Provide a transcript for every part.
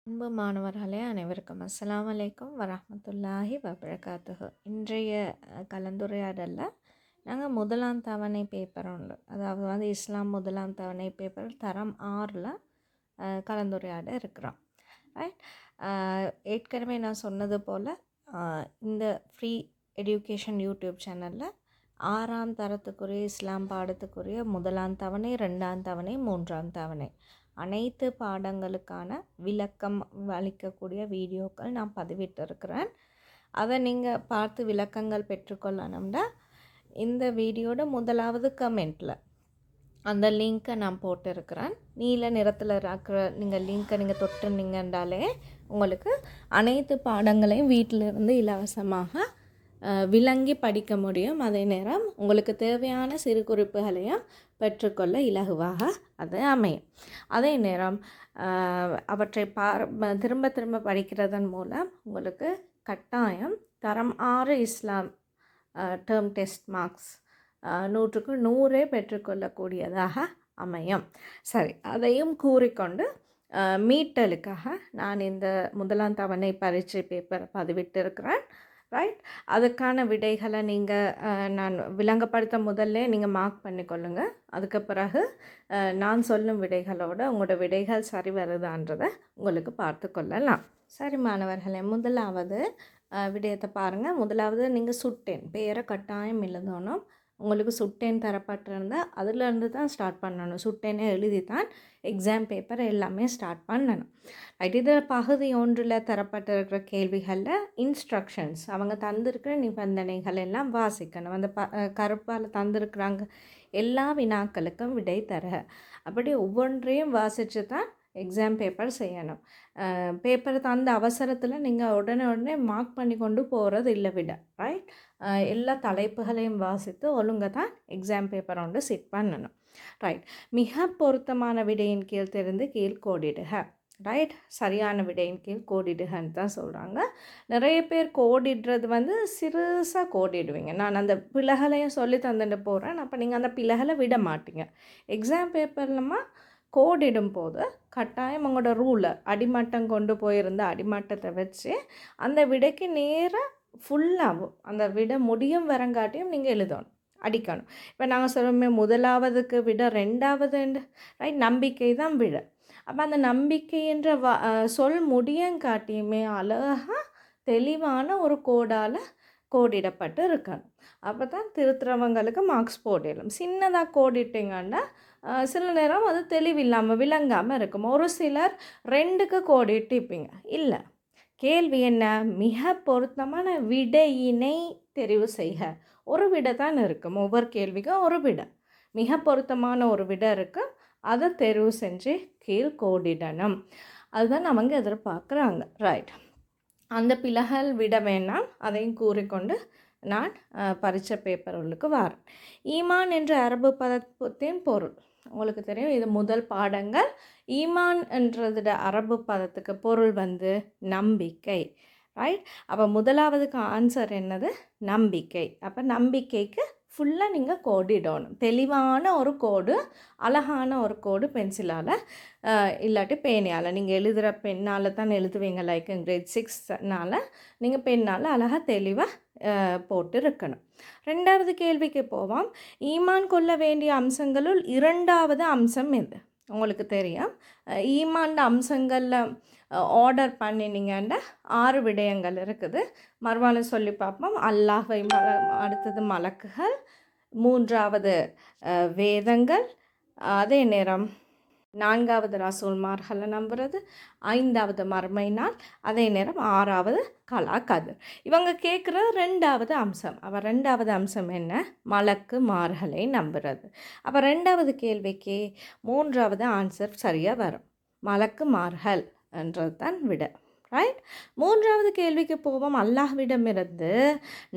அன்பு மாணவர்களே அனைவருக்கும் அஸ்ஸலாமு அலைக்கும் வரஹ்மத்துல்லாஹி வபரகாத்துஹு. இன்றைய கலந்துரையாடலில் நாங்கள் முதலாம் தவணை பேப்பர் உண்டு, அதாவது இஸ்லாம் முதலாம் தவணை பேப்பர் தரம் 6ல் கலந்துரையாட இருக்கிறோம். ரைட். ஏற்கனவே நான் சொன்னது போல் இந்த ஃப்ரீ எடியூகேஷன் யூடியூப் சேனலில் 6ஆம் தரத்துக்குரிய இஸ்லாம் பாடத்துக்குரிய முதலாம் தவணை, 2ஆம் தவணை, 3ஆம் தவணை அனைத்து பாடங்களுக்கான விளக்கம் அளிக்கக்கூடிய வீடியோக்கள் நான் பதிவிட்டிருக்கிறேன். அதை நீங்கள் பார்த்து விளக்கங்கள் பெற்றுக்கொள்ளணும்னா இந்த வீடியோட முதலாவது கமெண்ட்டில் அந்த லிங்க்கை நான் போட்டிருக்கிறேன். நீல நிறத்தில் இருக்கிற லிங்க்கை நீங்கள் தொட்டுனீங்கன்றாலே உங்களுக்கு அனைத்து பாடங்களையும் வீட்டிலிருந்து இலவசமாக விளங்கி படிக்க முடியும். அதே நேரம் உங்களுக்கு தேவையான சிறு குறிப்புகளையும் பெற்றுக்கொள்ள இலகுவாக அது அமையும். அதே நேரம் அவற்றை திரும்ப திரும்ப படிக்கிறதன் மூலம் உங்களுக்கு கட்டாயம் தரம் 6 இஸ்லாம் டேர்ம் டெஸ்ட் மார்க்ஸ் 100க்கு 100 பெற்றுக்கொள்ளக்கூடியதாக அமையும். சரி, அதையும் கூறிக்கொண்டு மீட்டலுக்காக நான் இந்த முதலாம் தவணை பரீட்சை பேப்பர் பதிவிட்டிருக்கிறேன். ரைட். அதுக்கான விடைகளை நீங்கள் நான் விளங்கப்படுத்த முதல்ல நீங்கள் மார்க் பண்ணிக்கொள்ளுங்க. அதுக்கு பிறகு நான் சொல்லும் விடைகளோடு உங்களோட விடைகள் சரி வருதான்றதை உங்களுக்கு பார்த்து கொள்ளலாம். சரி மாணவர்களே, முதலாவது விடயத்தை பாருங்கள். முதலாவது நீங்கள் சுட்டெண் பெயரை கட்டாயம் எழுதணும். உங்களுக்கு சுட்டெண் தரப்பட்டிருந்தால் அதிலேருந்து தான் ஸ்டார்ட் பண்ணணும். சுட்டெண்ணை எழுதி தான் எக்ஸாம் பேப்பர் எல்லாமே ஸ்டார்ட் பண்ணணும். ரைட். இதில் பகுதி 1ல் தரப்பட்டிருக்கிற கேள்விகளில் இன்ஸ்ட்ரக்ஷன்ஸ் அவங்க தந்திருக்கிற நிபந்தனைகள் எல்லாம் வாசிக்கணும். அந்த கருப்பால் தந்திருக்கிறாங்க எல்லா வினாக்களுக்கும் விடை தர, அப்படி ஒவ்வொன்றையும் வாசித்து தான் எக்ஸாம் பேப்பர் செய்யணும். பேப்பர் தந்த அவசரத்தில் நீங்கள் உடனே மார்க் பண்ணி கொண்டு போகிறது இல்லை விட. ரைட். எல்லா தலைப்புகளையும் வாசித்து ஒழுங்காக தான் எக்ஸாம் பேப்பர் ஒன்று செட் பண்ணணும். ரைட். மிக பொருத்தமான விடையின் கீழ் தெரிந்து கீழ் கோடிடுக. ரைட். சரியான விடையின் கீழ் கோடிடுகன்னு தான் சொல்கிறாங்க. நிறைய பேர் கோடிடுறது சிறுசாக கோடிடுவீங்க. நான் அந்த பிழைகளையும் சொல்லி தந்துட்டு போகிறேன். அப்போ நீங்கள் அந்த பிழைகளை விட மாட்டீங்க. எக்ஸாம் பேப்பர்லமா கோடிடும் போது கட்டாயம் உங்களோட ரூலர் அடிமட்டம் கொண்டு போயிருந்த அடிமட்டத்தை வச்சு அந்த விடைக்கு நேராக ஃபுல்லாகவும் அந்த விட முடியும் வரங்காட்டியும் நீங்கள் எழுதணும், அடிக்கணும். இப்போ நாங்கள் சொல்லுமே முதலாவதுக்கு விட 2வது ரைட் நம்பிக்கை தான் விட. அப்போ அந்த நம்பிக்கை என்ற சொல் முடியங்காட்டியுமே அழகாக தெளிவான ஒரு கோடால் கோடிடப்பட்டு இருக்கணும். அப்போ தான் திருத்துறவங்களுக்கு மார்க்ஸ் போடிடலாம். சின்னதாக கோடிட்டிங்கன்னா சில நேரம் அது தெளிவில்லாமல் விளங்காமல் இருக்கும். ஒரு சிலர் 2க்கு கோடிட்டிப்பீங்க. இல்லை, கேள்வி என்ன? மிக பொருத்தமான விடையினை தெரிவு செய்க. ஒரு விடை தான் இருக்கும். ஒவ்வொரு கேள்விக்கும் ஒரு விடை, மிக பொருத்தமான ஒரு விடை இருக்கும். அதை தெரிவு செஞ்சு கீழ் கோடிடணும். அதுதான் அவங்க எதிர்பார்க்குறாங்க. ரைட். அந்த பிழைகள் விட வேணாம், அதையும் கூறிக்கொண்டு நான் பரீட்சை பேப்பர்களுக்கு வரேன். ஈமான் என்ற அரபு பதத்தின் பொருள் உங்களுக்கு தெரியும். இது முதல் பாடங்கள். ஈமான் என்றதோட அரபு பதத்துக்கு பொருள் நம்பிக்கை. ரைட். அப்போ முதலாவதுக்கு ஆன்சர் என்னது? நம்பிக்கை. அப்போ நம்பிக்கைக்கு ஃபுல்லாக நீங்கள் கோடிடணும். தெளிவான ஒரு கோடு, அழகான ஒரு கோடு பென்சிலால் இல்லாட்டி பேனையால். நீங்கள் எழுதுகிற பெண்ணால் தான் எழுதுவீங்க. லைக் கிரேட் 6னால் நீங்கள் பெண்ணால் அழகாக தெளிவாக போட்டு இருக்கணும். 2வது கேள்விக்கு போவோம். ஈமான் கொள்ள வேண்டிய அம்சங்களுள் 2வது அம்சம் எது? உங்களுக்கு தெரியும். ஈமான் அம்சங்களில் ஆர்டர் பண்ணினீங்கன்னா 6 விடயங்கள் இருக்குது. மறுவாலும் சொல்லி பார்ப்போம். அல்லாஹ்வை, அடுத்தது மலக்குகள், 3வது வேதங்கள், அதே நேரம் 4வது ரசூல்மார்களை நம்புறது, 5வது மறுமை நாள், அதே நேரம் 6வது கலா கதிர். இவங்க கேட்குற 2வது அம்சம். அப்போ 2வது அம்சம் என்ன? மலக்கு மார்களை நம்புறது. அப்போ 2வது கேள்விக்கு 3வது ஆன்சர் சரியாக வரும். மலக்கு மார்கள் என்றது தான் விட. ரைட். 3வது கேள்விக்கு போவோம். அல்லாஹ்விடமிருந்து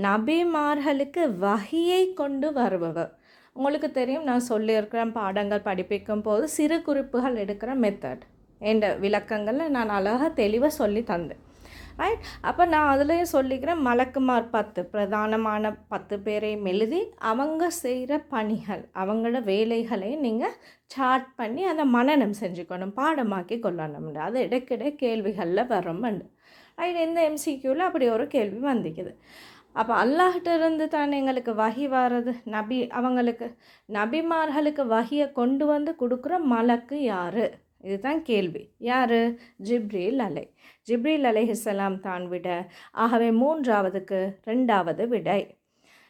நபிமார்களுக்கு வஹியை கொண்டு வருபவர். உங்களுக்கு தெரியும், நான் சொல்லியிருக்கிறேன் பாடங்கள் படிப்பிக்கும் போது சிறு குறிப்புகள் எடுக்கிற மெத்தட் என்ற விளக்கங்களில் நான் அழகாக தெளிவாக சொல்லி தந்தேன். ரைட். அப்போ நான் அதுலேயே சொல்லிக்கிறேன், மலக்குமார் 10 பிரதானமான 10 பேரையும் எழுதி அவங்க செய்கிற பணிகள் அவங்களோட வேலைகளை நீங்கள் சார்ட் பண்ணி அதை மனனம் செஞ்சுக்கணும், பாடமாக்கி கொள்ளணும். அது இடைக்கிட கேள்விகளில் வரும்ண்டு. ரைட். இந்த எம்சிக்யூவில் அப்படி ஒரு கேள்வி வந்திக்குது. அப்போ அல்லாஹ்கிட்ட இருந்து தானே எங்களுக்கு வஹி வர்றது, அவங்களுக்கு நபிமார்களுக்கு வஹியை கொண்டு வந்து கொடுக்குற மலக்கு யார்? இதுதான் கேள்வி. யார்? ஜிப்ரீல் அலைஹிஸ்ஸலாம் தான் விட. ஆகவே 3வதுக்கு 2வது விடை.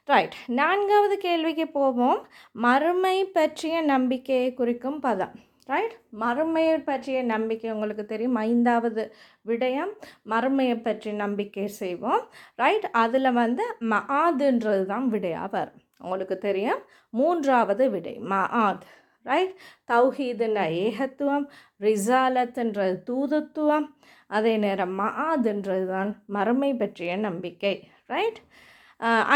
ரைட். 4வது கேள்விக்கு போவோம். மறுமை பற்றிய நம்பிக்கையை குறிக்கும் பதம். ரைட். மறுமையை பற்றிய நம்பிக்கை உங்களுக்கு தெரியும். 5வது விடயம் மறுமையை பற்றி நம்பிக்கை செய்வோம். ரைட். அதில் மஆதுன்றது தான் விடையாக வரும். உங்களுக்கு தெரியும். 3வது விடை மஆத். ரைட். தௌஹீதுன்ற ஏகத்துவம், ரிசாலத்துன்றது தூதுத்துவம், அதே நேரம் மஆதுன்றது தான் மறுமை பற்றிய நம்பிக்கை. ரைட்.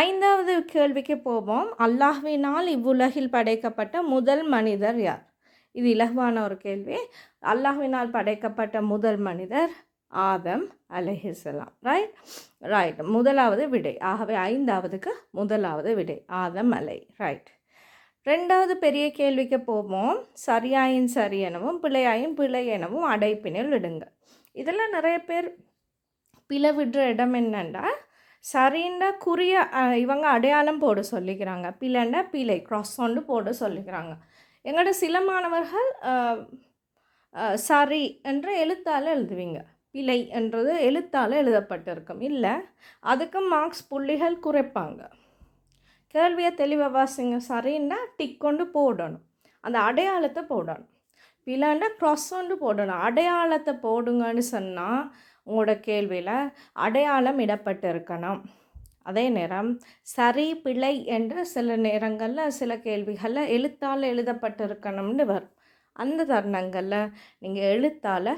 5வது கேள்விக்கு போவோம். அல்லாஹ்வினால் இவ்வுலகில் படைக்கப்பட்ட முதல் மனிதர் யார்? இது இலகுவான ஒரு கேள்வி. அல்லாஹ்வினால் படைக்கப்பட்ட முதல் மனிதர் ஆதம் அலைஹிஸ்ஸலாம். ரைட். 1வது விடை. ஆகவே 5வதுக்கு 1வது விடை ஆதம் அலை. ரைட். 2வது பெரிய கேள்விக்கு போவோம். சரியாயின் சரி எனவும் பிழையாயின் பிழை எனவும் அடைப்பினில் விடுங்க. இதெல்லாம் நிறைய பேர் பிழை விடுற இடம் என்னென்னா, சரின்னா குறிய இவங்க அடையாளம் போட சொல்லிக்கிறாங்க, பிழைன்னா பிழை க்ராஸ் கொண்டு போட சொல்லிக்கிறாங்க. எங்களோட சில மாணவர்கள் சரி என்ற எழுத்தால் எழுதுவீங்க, பிழை என்றது எழுத்தால் எழுதப்பட்டிருக்கும். இல்லை, அதுக்கும் மார்க்ஸ் புள்ளிகள் குறைப்பாங்க. கேள்வியை தெளிவாக வாசிங்க. சரின்னா டிக் கொண்டு போடணும், அந்த அடையாளத்தை போடணும். பிழைன்னா க்ராஸ் கொண்டு போடணும். அடையாளத்தை போடுங்கன்னு சொன்னால் உங்களோட கேள்வியில் அடையாளம் இடப்பட்டு இருக்கணும். அதே நேரம் சரி பிழை என்று சில நேரங்களில் சில கேள்விகளில் எழுத்தால் எழுதப்பட்டிருக்கணும்னு வரும். அந்த தருணங்களில் நீங்கள் எழுத்தால்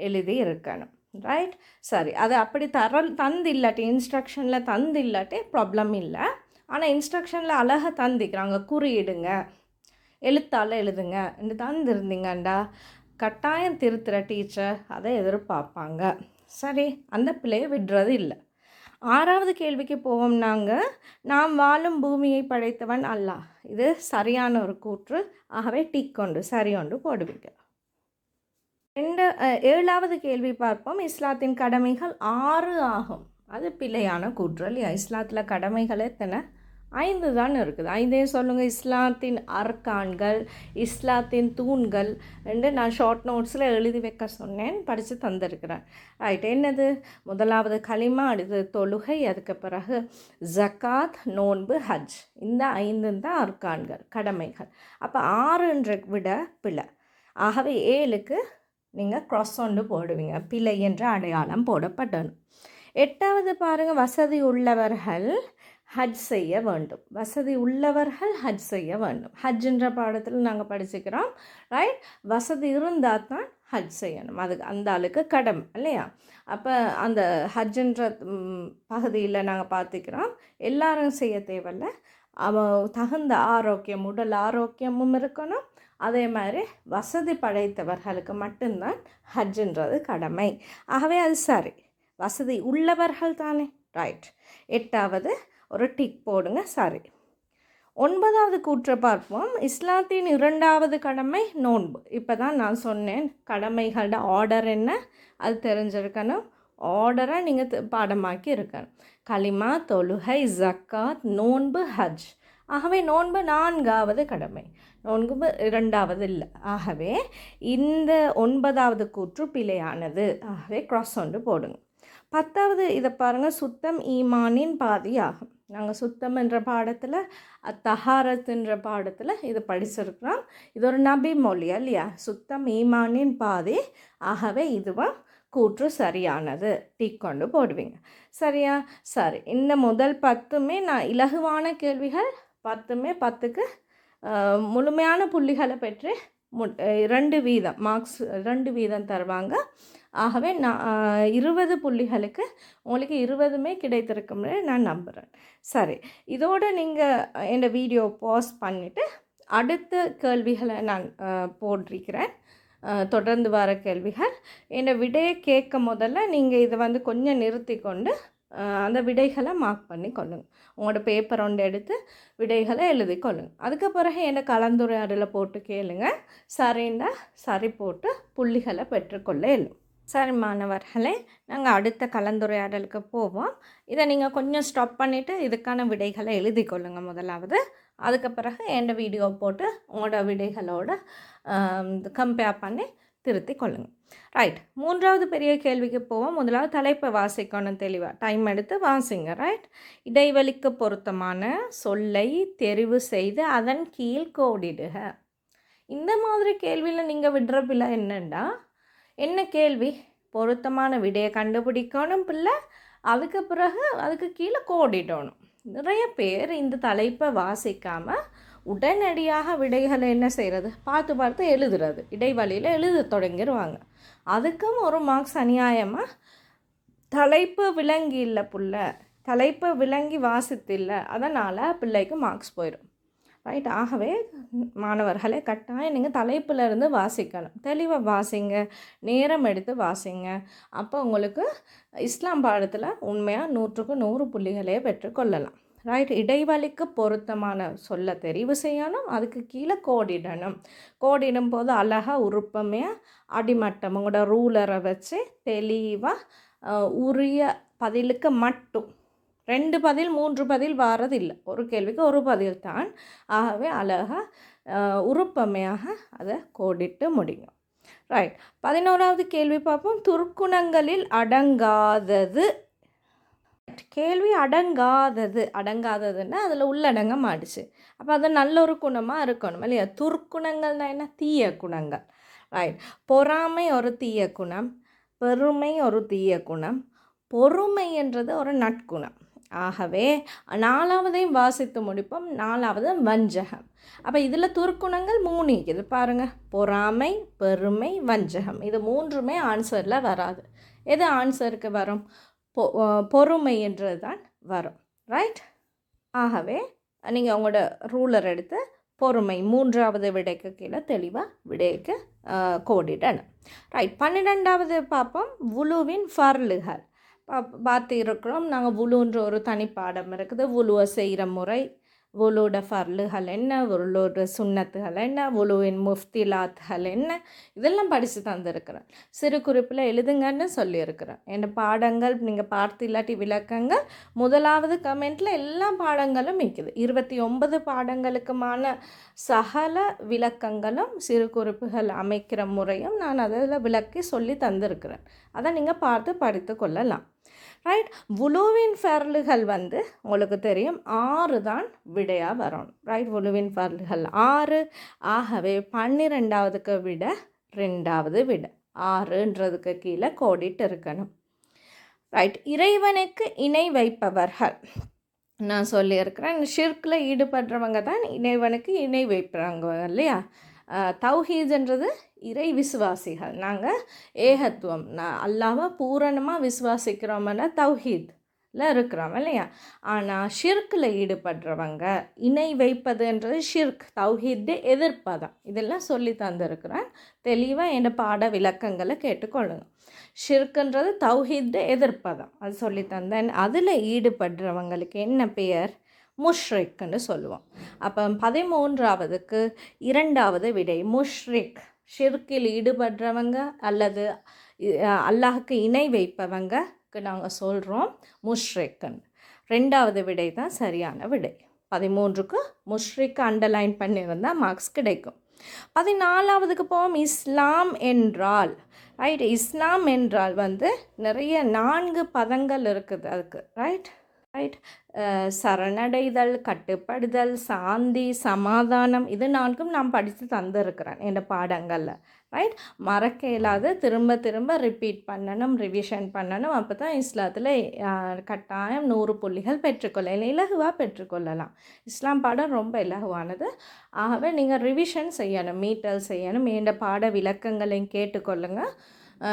எழுதி இருக்கணும். ரைட். சரி. அது அப்படி தந்தில்லாட்டி இன்ஸ்ட்ரக்ஷனில் தந்தில்லாட்டி ப்ராப்ளம் இல்லை. ஆனால் இன்ஸ்ட்ரக்ஷனில் அழகாக தந்திக்கிறாங்க, குறியிடுங்க, எழுத்தால் எழுதுங்க என்று தந்திருந்தீங்கண்டா கட்டாயம் திருத்துகிற டீச்சர் அதை எதிர்பார்ப்பாங்க. சரி, அந்த பிள்ளையை விடுறது இல்லை. 6வது கேள்விக்கு போவோம். நாம் வாழும் பூமியை படைத்தவன் அல்லாஹ். இது சரியான ஒரு கூற்று. ஆகவே டிக் கொண்டு சரி ஒன்று போடுவீங்க. 7வது கேள்வி பார்ப்போம். இஸ்லாத்தின் கடமைகள் 6 ஆகும். அது பிழையான கூற்று இல்லையா? இஸ்லாத்தில் கடமைகள் எத்தனை? 5 தான் இருக்குது. 5 சொல்லுங்கள். இஸ்லாத்தின் அர்கான்கள், இஸ்லாத்தின் தூண்கள் என்று நான் ஷார்ட் நோட்ஸில் எழுதி வைக்க சொன்னேன், படித்து தந்திருக்கிறேன். ரைட். என்னது? 1வது கலிமா, அடுத்து தொழுகை, அதுக்கு பிறகு ஜக்காத், நோன்பு, ஹஜ். இந்த 5 தான் அர்கான்கள், கடமைகள். அப்போ 6 விட பிழை. ஆகவே 7க்கு நீங்கள் க்ராஸ் ஒன்று போடுவீங்க, பிழை என்ற அடையாளம் போடப்படணும். 8வது பாருங்கள். வசதி உள்ளவர்கள் ஹஜ் செய்ய வேண்டும். வசதி உள்ளவர்கள் ஹஜ் செய்ய வேண்டும். ஹஜ்ன்ற பாடத்தில் நாங்கள் படிச்சுக்கிறோம். ரைட். வசதி இருந்தால் தான் ஹஜ் செய்யணும். அதுக்கு அந்த ஆளுக்கு கடமை இல்லையா? அப்போ அந்த ஹஜ்ன்ற பகுதியில் நாங்கள் பார்த்துக்கிறோம், எல்லாரும் செய்ய தேவையில்ல. தகுந்த ஆரோக்கியம், உடல் ஆரோக்கியமும் இருக்கணும். அதே மாதிரி வசதி படைத்தவர்களுக்கு மட்டும்தான் ஹஜ்ன்றது கடமை. ஆகவே அது சரி, வசதி உள்ளவர்கள் தானே. ரைட். 8வது ஒரு டிக் போடுங்க, சரி. 9வது கூற்றை பார்ப்போம். இஸ்லாத்தின் 2வது கடமை நோன்பு. இப்போ தான் நான் சொன்னேன் கடமைகளோட ஆர்டர் என்ன அது தெரிஞ்சிருக்கணும். ஆர்டரை நீங்கள் பாடமாக்கி இருக்கணும். கலிமா, தொழுகை, ஜக்காத், நோன்பு, ஹஜ். ஆகவே நோன்பு 4வது கடமை, நோன்பு 2வது இல்லை. ஆகவே இந்த 9வது கூற்று பிழையானது. ஆகவே க்ராஸ் ஒன்று போடுங்க. 10வது இதை பாருங்கள். சுத்தம் ஈமானின் பாதி ஆகும். நாங்கள் சுத்தம் என்ற பாடத்தில், தஹாரத்துன்ற பாடத்தில் இது படிச்சிருக்கிறோம். இது ஒரு நபி மொழி இல்லையா? சுத்தம் ஈமானின் பாதி. ஆகவே இதுவும் கூற்று சரியானது. டிக் கொண்டு போடுவீங்க. சரியா? சரி. இந்த முதல் 10மே நான் இலகுவான கேள்விகள். 10மே 10க்கு முழுமையான புள்ளிகளை பெற்று 2 வீதம் மார்க்ஸ் 2 வீதம் தருவாங்க. ஆகவே நான் 20 புள்ளிகளுக்கு உங்களுக்கு 20மே கிடைத்திருக்கும்னு நான் நம்புகிறேன். சரி, இதோடு நீங்கள் இந்த வீடியோ பாஸ் பண்ணிவிட்டு அடுத்த கேள்விகளை நான் போட்டிருக்கிறேன். தொடர்ந்து வர கேள்விகள். இந்த விடையை கேட்க முதல்ல நீங்கள் இதை வந்து கொஞ்சம் நிறுத்தி கொண்டு அந்த விடைகளை மார்க் பண்ணி கொள்ளுங்கள். உங்களோட பேப்பர் ஒன்று எடுத்து விடைகளை எழுதி கொள்ளுங்கள். அதுக்கு பிறகு என்னை கலந்துரையாடலில் போட்டு கேளுங்க. சரின்னா சரி போட்டு புள்ளிகளை பெற்றுக்கொள்ள எழும். சரி மாணவர்களே, நாங்கள் அடுத்த கலந்துரையாடலுக்கு போவோம். இதை நீங்கள் கொஞ்சம் ஸ்டாப் பண்ணிவிட்டு இதுக்கான விடைகளை எழுதி கொள்ளுங்கள் முதலாவது. அதுக்கு பிறகு என் வீடியோ போட்டு உங்களோட விடைகளோடு கம்பேர் பண்ணி திருத்தி கொள்ளுங்கள். ரைட், மூன்றாவது பெரிய கேள்விக்கு போவோம். முதலாவது தலைப்பை வாசிக்கணும் தெளிவாக, டைம் எடுத்து வாசிங்க. ரைட், இடைவெளிக்கு பொருத்தமான சொல்லை தெரிவு செய்து அதன் கீழ் கோடிடுக. இந்த மாதிரி கேள்வியில் நீங்கள் விடுற பிள்ளை என்னண்டா, என்ன கேள்வி, பொருத்தமான விடையை கண்டுபிடிக்கணும் பிள்ளை, அதுக்கு பிறகு அதுக்கு கீழே கோடிடணும். நிறைய பேர் இந்த தலைப்பை வாசிக்காமல் உடனடியாக விடைகளை என்ன செய்கிறது, பார்த்து பார்த்து எழுதுறது, இடைவெளியில் எழுத தொடங்கிடுவாங்க. அதுக்கும் ஒரு மார்க்ஸ் அநியாயமாக. தலைப்பு விளங்கி இல்லை புள்ள, தலைப்பை விளங்கி வாசித்தில்லை, அதனால் பிள்ளைக்கு மார்க்ஸ் போயிடும். ரைட், ஆகவே மாணவர்களே கட்டாயம் நீங்கள் தலைப்பில் இருந்து வாசிக்கணும். தெளிவாக வாசிங்க, நேரம் எடுத்து வாசிங்க. அப்போ உங்களுக்கு இஸ்லாம் பாடத்தில் உண்மையாக 100க்கு 100 புள்ளிகளே பெற்றுக்கொள்ளலாம். ரைட், இடைவெளிக்கு பொருத்தமான சொல்ல தெரிவு செய்யணும், அதுக்கு கீழே கோடிடணும். கோடிடும் போது அழகாக உருப்பமையாக அடிமட்டம் உங்களோட ரூலரை வச்சு தெளிவாக உரிய பதிலுக்கு மட்டும் 2 பதில் 3 பதில் வாரதில்லை, ஒரு கேள்விக்கு ஒரு பதில் தான். ஆகவே அழகாக உருப்பமையாக அதை கோடிட்டு முடியும். ரைட், 11வது கேள்வி பார்ப்போம். துர்க்குணங்களில் அடங்காதது. கேள்வி அடங்காதது, அடங்காததுன்னா அதில் உள்ளடங்க மாட்டுச்சு. அப்போ அது நல்ல ஒரு குணமாக இருக்கணும் இல்லையா? துர்க்குணங்கள்னா என்ன, தீய குணங்கள். ரைட், பொறாமை ஒரு தீய குணம், பெருமை ஒரு தீய குணம், பொறுமை என்றது ஒரு நற்குணம். ஆகவே 4வதையும் வாசித்து முடிப்போம். 4வது வஞ்சகம். அப்போ இதில் துர்க்குணங்கள் 3 இருக்குது பாருங்கள், பொறாமை, பெருமை, வஞ்சகம். இது 3மே ஆன்சரில் வராது. எது ஆன்சருக்கு வரும்? பொறுமை என்றது தான் வரும். ரைட், ஆகவே நீங்கள் உங்களோட ரூலர் எடுத்து பொறுமை 3வது விடைக்கு கீழே தெளிவாக விடைக்கு கோடிடணும். ரைட், 12வது பார்ப்போம். வுலுவின் ஃபர்லுகள் பார்த்து இருக்கிறோம். நாங்கள் வுலுன்ற ஒரு தனிப்பாடம் இருக்குது. வுலுவை செய்கிற முறை, வுலுவோட ஃபர்லுகள் என்ன, வுலுவோட சுன்னத்துகள் என்ன, வுலுவின் முஃப்திலாத்துகள் என்ன, இதெல்லாம் படித்து தந்துருக்கிறேன். சிறு குறிப்பில் எழுதுங்கன்னு சொல்லியிருக்கிறேன். என் பாடங்கள் நீங்கள் பார்த்து இல்லாட்டி விளக்கங்கள் 1வது கமெண்ட்டில் எல்லா பாடங்களும் இருக்குது. 29 பாடங்களுக்குமான சகல விளக்கங்களும் சிறு குறிப்புகள் அமைக்கிற முறையும் நான் அதில் விளக்கி சொல்லி தந்திருக்கிறேன். அதை நீங்கள் பார்த்து படித்து கொள்ளலாம். ரைட், வுலுவின் ஃபர்லுகள் வந்து உங்களுக்கு தெரியும் 6 தான் விடையாக வரணும். ரைட், வுலுவின் ஃபர்லுகள் 6. ஆகவே 12வதுக்கு விட 2வது விடை 6ன்றதுக்கு கீழே கோடிட்டு இருக்கணும். ரைட், இறைவனுக்கு இணை வைப்பவர்கள் நான் சொல்லியிருக்கிறேன். ஷிர்கில் ஈடுபடுறவங்க தான் இறைவனுக்கு இணை வைப்பாங்க இல்லையா? தௌஹீத்ன்றது இறை விசுவாசிகள். நாங்கள் ஏகத்துவம், அல்லாஹ்வை பூரணமாக விசுவாசிக்கிறோம்னா தௌஹீத்ல இருக்கிறோம் இல்லையா? ஆனால் ஷிர்கில் ஈடுபடுறவங்க இணை வைப்பதுன்றது ஷிர்க், தௌஹீத் எதிர்ப்பதான். இதெல்லாம் சொல்லி தந்துருக்குறேன். தெளிவாக என் பாட விளக்கங்களை கேட்டுக்கொள்ளுங்க. ஷிர்க்குன்றது தௌஹீத் எதிர்ப்பதான், அது சொல்லி தந்தேன். அதில் ஈடுபடுறவங்களுக்கு என்ன பெயர்? முஷ்ரிக்னு சொல்லுவோம். அப்போ 13வதுக்கு 2வது விடை முஷ்ரிக். ஷிர்கில் ஈடுபடுறவங்க அல்லது அல்லாஹுக்கு இணை வைப்பவங்களுக்கு நாங்கள் சொல்கிறோம் முஷ்ரிக்னு. 2வது விடை தான் சரியான விடை. 13க்கு முஷ்ரிக் அண்டர்லைன் பண்ணியிருந்தால் மார்க்ஸ் கிடைக்கும். 14வதுக்கு போவோம். இஸ்லாம் என்றால். ரைட், இஸ்லாம் என்றால் வந்து நிறைய 4 பதங்கள் இருக்குது அதுக்கு. ரைட், சரணடைதல், கட்டுப்படுதல், சாந்தி, சமாதானம், இது 4ம் நான் படித்து தந்திருக்கிறேன் என் பாடங்களில். ரைட், மறக்க இயலாது, திரும்ப திரும்ப ரிப்பீட் பண்ணணும், ரிவிஷன் பண்ணணும். அப்போ தான் இஸ்லாத்தில் கட்டாயம் 100 புள்ளிகள் பெற்றுக்கொள்ளலாம், இலகுவாக பெற்றுக்கொள்ளலாம். இஸ்லாம் பாடம் ரொம்ப இலகுவானது. ஆகவே நீங்கள் ரிவிஷன் செய்யணும், மீட்டல் செய்யணும். என் பாட விளக்கங்களையும் கேட்டுக்கொள்ளுங்கள்.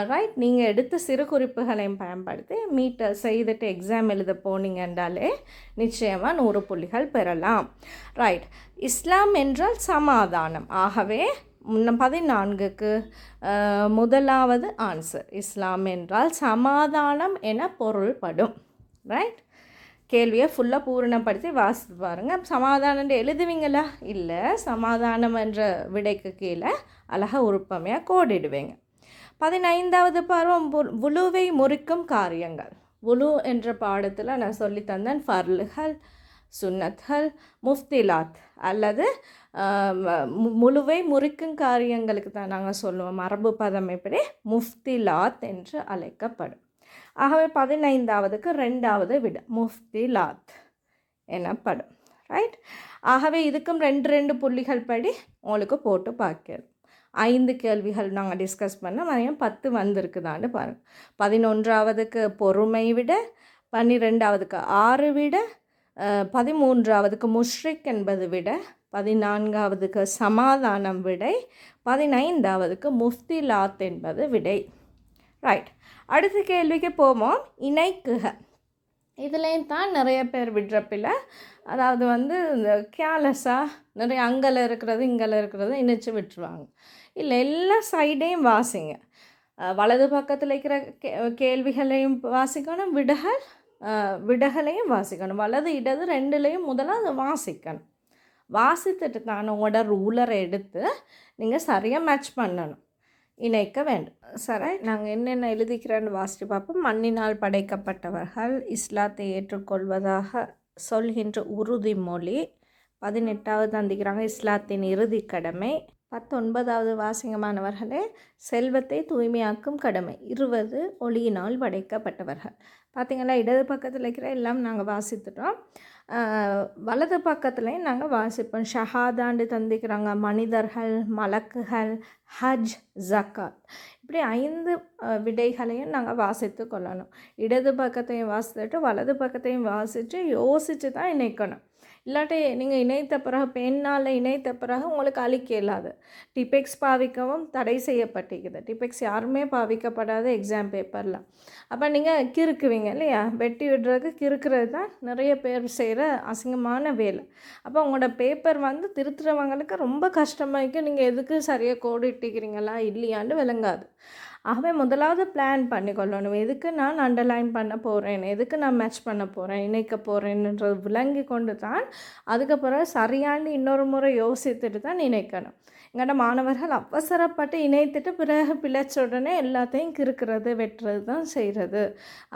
ரைட், நீங்கள் எடுத்த சிறு குறிப்புகளையும் பயன்படுத்தி மீட்டர் செய்துட்டு எக்ஸாம் எழுத போனீங்கன்றாலே நிச்சயமாக 100 புள்ளிகள் பெறலாம். ரைட், இஸ்லாம் என்றால் சமாதானம். ஆகவே 14க்கு முதலாவது ஆன்சர், இஸ்லாம் என்றால் சமாதானம் என பொருள்படும். ரைட், கேள்வியை ஃபுல்லாக பூரணப்படுத்தி வாசித்து பாருங்கள். சமாதானம் எழுதுவீங்களா? இல்லை, சமாதானம் என்ற விடைக்கு கீழே அழகாக உறுப்பமையாக கோடிடுவீங்க. 15வது பருவம் வுலுவை முறிக்கும் காரியங்கள். வுலு என்ற பாடத்தில் நான் சொல்லி தந்தேன் ஃபர்லுகள், சுன்னத்கள், முஃப்திலாத் அல்லது முழுவை முறிக்கும் காரியங்களுக்கு தான் நாங்கள் சொல்லுவோம். அரபு பதம் எப்படி முஃப்திலாத் என்று அழைக்கப்படும். ஆகவே 15வதுக்கு 2வது விட முஃப்திலாத் எனப்படும். ரைட், ஆகவே இதுக்கும் 2 புள்ளிகள் படி உங்களுக்கு போட்டு பார்க்கிறது. 5 கேள்விகள் நாங்கள் டிஸ்கஸ் பண்ண மதியம் 10 வந்திருக்குதான்னு பாருங்கள். 11வதுக்கு பொறுமை விட, 12வதுக்கு 6 விட, 13வதுக்கு முஷ்ரிக் என்பது விட, 14வதுக்கு சமாதானம் விடை, 15வதுக்கு முஃப்திலாத் என்பது விடை. ரைட், அடுத்த கேள்விக்கு போவோம். இணைக்குக. இதுலேயும் தான் நிறைய பேர் விடுறப்பில், அதாவது இந்த கேர்லெஸ்ஸாக நிறைய அங்கே இருக்கிறது இங்கே இருக்கிறது இணைச்சி விட்டுருவாங்க. இல்லை, எல்லா சைடையும் வாசிங்க. வலது பக்கத்தில் இருக்கிற கேள்விகளையும் வாசிக்கணும், விடைகளையும் வாசிக்கணும். வலது இடது 2லையும் முதல்ல அதை வாசிக்கணும். வாசித்துட்டு தான் உங்களோட ரூலரை எடுத்து நீங்கள் சரியாக மேட்ச் பண்ணணும், இணைக்க வேண்டும். சரி, நாங்கள் என்னென்ன எழுதிக்கிறேன்னு வாசித்து பார்ப்போம். மண்ணினால் படைக்கப்பட்டவர்கள் இஸ்லாத்தை ஏற்றுக்கொள்வதாக சொல்கின்ற உறுதிமொழி. 18வது தந்திக்கிறாங்க இஸ்லாத்தின் இறுதி கடமை. 19வது வாசிங்கமானவர்களே, செல்வத்தை தூய்மையாக்கும் கடமை. 20 ஒளியினால் படைக்கப்பட்டவர்கள். பார்த்திங்களா, இடது பக்கத்தில் இருக்கிற எல்லாம் நாங்கள் வாசித்துட்டோம். வலது பக்கத்துலேயும் நாங்கள் வாசிப்போம். ஷஹாதாண்டு தந்திக்கிறாங்க மனிதர்கள், மலக்குகள், ஹஜ், ஜக்காத். இப்படி 5 விடைகளையும் நாங்கள் வாசித்து கொள்ளணும். இடது பக்கத்தையும் வாசித்துட்டு வலது பக்கத்தையும் வாசித்து யோசித்து தான் இணைக்கணும். இல்லாட்டி நீங்கள் இணைத்த பிறகு பெண்ணால் இணைத்த பிறகு உங்களுக்கு அழிக்க இல்லாது. டிபெக்ஸ் பாவிக்கவும் தடை செய்யப்பட்டிருக்குது. டிபெக்ஸ் யாருமே பாவிக்கப்படாத எக்ஸாம் பேப்பரில். அப்போ நீங்கள் கிறுக்குவீங்க இல்லையா? வெட்டி விடுறதுக்கு கிறுக்கிறது தான் நிறைய பேர் செய்கிற அசிங்கமான வேலை. அப்போ உங்களோட பேப்பர் திருத்துறவங்களுக்கு ரொம்ப கஷ்டமாயிருக்கு. நீங்கள் எதுக்கு சரியாக கோடிட்டிக்கிறீங்களா இல்லையான்னு விளங்காது. ஆகவே முதலாவது பிளான் பண்ணிக்கொள்ளணும். எதுக்கு நான் அண்டர்லைன் பண்ண போகிறேன், எதுக்கு நான் மேட்ச் பண்ண போகிறேன், இணைக்க போகிறேன்ன்றது விளங்கி கொண்டு தான் அதுக்கப்புறம் சரியான இன்னொரு முறை யோசித்துட்டு தான் இணைக்கணும். எங்கள்ட மாணவர்கள் அவசரப்பட்டு இணைத்துட்டு பிறகு பிழைச்ச உடனே எல்லாத்தையும் கிறுக்கிறது வெட்டுறது தான் செய்கிறது.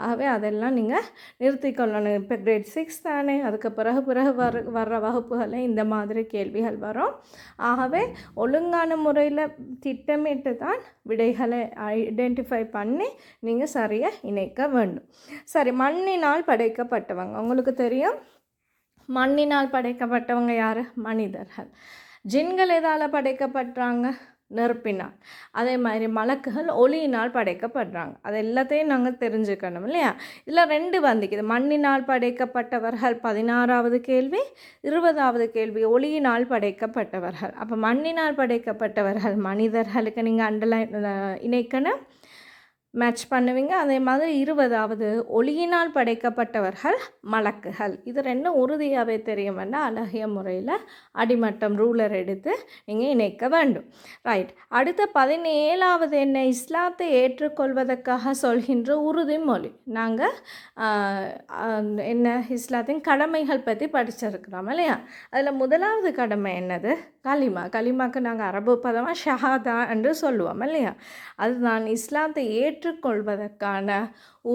ஆகவே அதெல்லாம் நீங்கள் நிறுத்திக்கொள்ளணும். இப்போ கிரேட் 6 தானே, அதுக்கு பிறகு வர்ற வகுப்புகளில் இந்த மாதிரி கேள்விகள் வரும். ஆகவே ஒழுங்கான முறையில் திட்டமிட்டு தான் விடைகளை ஐடென்டிஃபை பண்ணி நீங்கள் சரியாக இணைக்க வேண்டும். சரி, மண்ணினால் படைக்கப்பட்டவங்க உங்களுக்கு தெரியும். மண்ணினால் படைக்கப்பட்டவங்க யார்? மனிதர்கள். ஜின்கள் எதால் படைக்கப்படுறாங்க? நெருப்பினால். அதே மாதிரி மலக்குகள் ஒளியினால் படைக்கப்படுறாங்க. அது எல்லாத்தையும் நாங்கள் தெரிஞ்சுக்கணும் இல்லையா? இதில் 2 வந்திக்குது. மண்ணினால் படைக்கப்பட்டவர்கள் 16வது கேள்வி, 20வது கேள்வி ஒளியினால் படைக்கப்பட்டவர்கள். அப்போ மண்ணினால் படைக்கப்பட்டவர்கள் மனிதர்களுக்கு நீங்கள் அண்டர்லைன் இணைக்கணும், மேட்ச் பண்ணுவீங்க. அதே மாதிரி 20வது ஒளியினால் படைக்கப்பட்டவர்கள் மலக்குகள். இது 2 உறுதியாகவே தெரியும் வேண்டாம். அழகிய முறையில் அடிமட்டம் ரூலர் எடுத்து நீங்கள் இணைக்க வேண்டும். ரைட், அடுத்த 17வது என்ன? இஸ்லாத்தை ஏற்றுக்கொள்வதற்காக சொல்கின்ற உறுதிமொழி. நாங்கள் என்ன இஸ்லாத்தின் கடமைகள் பற்றி படிச்சிருக்கிறோம் இல்லையா? அதில் முதலாவது கடமை என்னது? கலிமா. கலிமாக்கு நாங்கள் அரபு பதமாக ஷஹாதா என்று சொல்லுவோம் இல்லையா? அதுதான் இஸ்லாத்தை ஏற்றுக்கொள்வதற்கான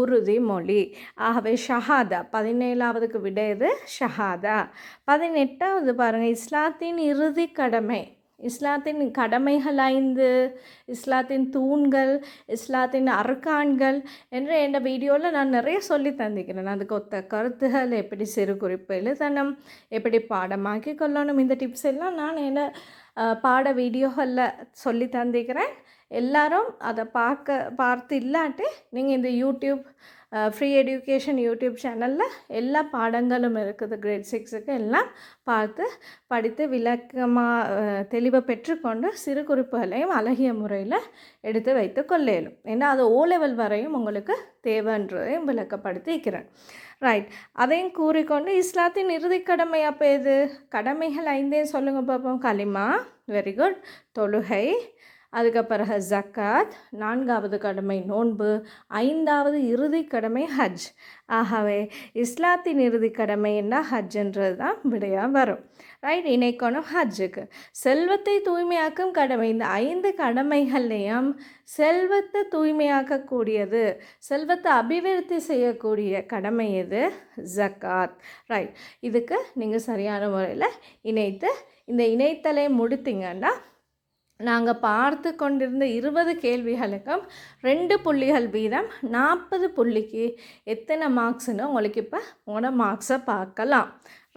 உறுதிமொழி. ஆகவே ஷஹாதா 17வதுக்கு விடையது ஷஹாதா. 18வது பாருங்கள், இஸ்லாத்தின் இறுதி கடமை. இஸ்லாத்தின் கடமைகள் 5, இஸ்லாத்தின் தூண்கள், இஸ்லாத்தின் அர்கான்கள் என்று என்ற வீடியோவில் நான் நிறைய சொல்லி தந்திக்கிறேன். அதுக்கு ஒத்த கருத்துகள், எப்படி சிறு குறிப்பு எழுதணும், எப்படி பாடமாக்கி கொள்ளணும், இந்த டிப்ஸ் எல்லாம் நான் என்ன பாட வீடியோகளில் சொல்லி தந்திக்கிறேன். எல்லாரும் அதை பார்த்து இல்லாட்டி நீங்கள் இந்த யூடியூப் ஃப்ரீ எடியூகேஷன் யூடியூப் சேனலில் எல்லா பாடங்களும் இருக்குது. கிரேட் 6க்கு எல்லாம் பார்த்து படித்து விளக்கமாக தெளிவை பெற்றுக்கொண்டு சிறு குறிப்புகளையும் அழகிய முறையில் எடுத்து வைத்து கொள்ளலும். ஏன்னா அது O லெவல் வரையும் உங்களுக்கு தேவைன்றதையும் விளக்கப்படுத்திக்கிறேன். ரைட், அதையும் கூறிக்கொண்டு இஸ்லாத்தின் இறுதி கடமை அப்போ எது? கடமைகள் 5 சொல்லுங்கள் பார்ப்போம். கலிமா, வெரி குட். தொழுகை, அதுக்கு பிறகு ஜக்காத், 4வது கடமை நோன்பு, 5வது இறுதி கடமை ஹஜ். ஆகவே இஸ்லாத்தின் இறுதி கடமை என்ன ஹஜ்ன்றது தான் விடையாக வரும். ரைட், இணைக்கணும் ஹஜ்ஜுக்கு. செல்வத்தை தூய்மையாக்கும் கடமை, இந்த 5 கடமைகள்லையும் செல்வத்தை தூய்மையாக்கக்கூடியது, செல்வத்தை அபிவிருத்தி செய்யக்கூடிய கடமை எது? ஜக்காத். ரைட், இதுக்கு நீங்கள் சரியான முறையில் இணைத்து இந்த இணைத்தலை முடித்தீங்கன்னா நாங்கள் பார்த்து கொண்டிருந்த 20 கேள்விகளுக்கும் 2 புள்ளிகள் வீதம் 40 புள்ளிக்கு எத்தனை மார்க்ஸ்னு உங்களுக்கு இப்போ உங்களோட மார்க்ஸை பார்க்கலாம்.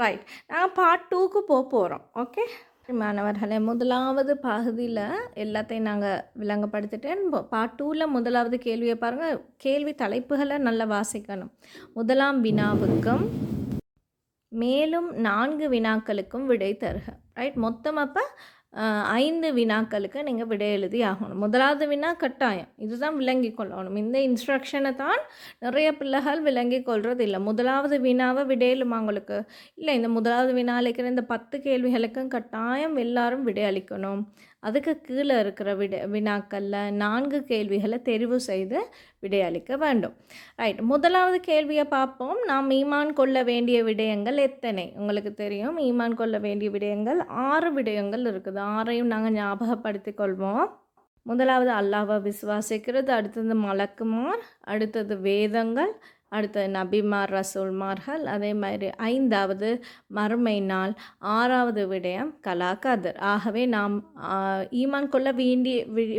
ரைட், நாங்கள் பார்ட் 2க்கு போகிறோம். ஓகே மாணவர்களே, முதலாவது பகுதியில் எல்லாத்தையும் நாங்கள் விளங்கப்படுத்திட்டேன். பார்ட் 2ல் முதலாவது கேள்வியை பாருங்கள். கேள்வி தலைப்புகளை நல்லா வாசிக்கணும். முதலாம் வினாவுக்கும் மேலும் 4 வினாக்களுக்கும் விடை தருக. ரைட், மொத்தம் அப்போ 5 வினாக்களுக்கு நீங்கள் விடை எழுதி ஆகணும். முதலாவது வினா கட்டாயம், இதுதான் விளங்கி கொள்ளணும். இந்த இன்ஸ்ட்ரக்ஷனை தான் நிறைய பிள்ளைகள் விளங்கி கொள்வது இல்லை. முதலாவது வினாவை விடையலுமா உங்களுக்கு? இல்லை, இந்த முதலாவது வினா அளிக்கிற இந்த 10 கேள்விகளுக்கும் கட்டாயம் எல்லாரும் விடை அளிக்கணும். அதுக்கு கீழே இருக்கிற வினாக்களில் 4 கேள்விகளை தெரிவு செய்து விடையளிக்க வேண்டும். ரைட், முதலாவது கேள்வியை பார்ப்போம். நாம் ஈமான் கொள்ள வேண்டிய விடயங்கள் எத்தனை? உங்களுக்கு தெரியும், ஈமான் கொள்ள வேண்டிய விடயங்கள் 6 விடயங்கள் இருக்குது. 6ஐயும் நாங்கள் ஞாபகப்படுத்தி கொள்வோம். முதலாவது அல்லாஹ்வை விசுவாசிக்கிறது, அடுத்தது மலக்குமார், அடுத்தது வேதங்கள், அடுத்தது நபிமார் ரசூல்மார்கள், அதே மாதிரி 5வது மறுமை நாள், 6வது விடயம் கலாக்கதிர். ஆகவே நாம் ஈமான் கொள்ள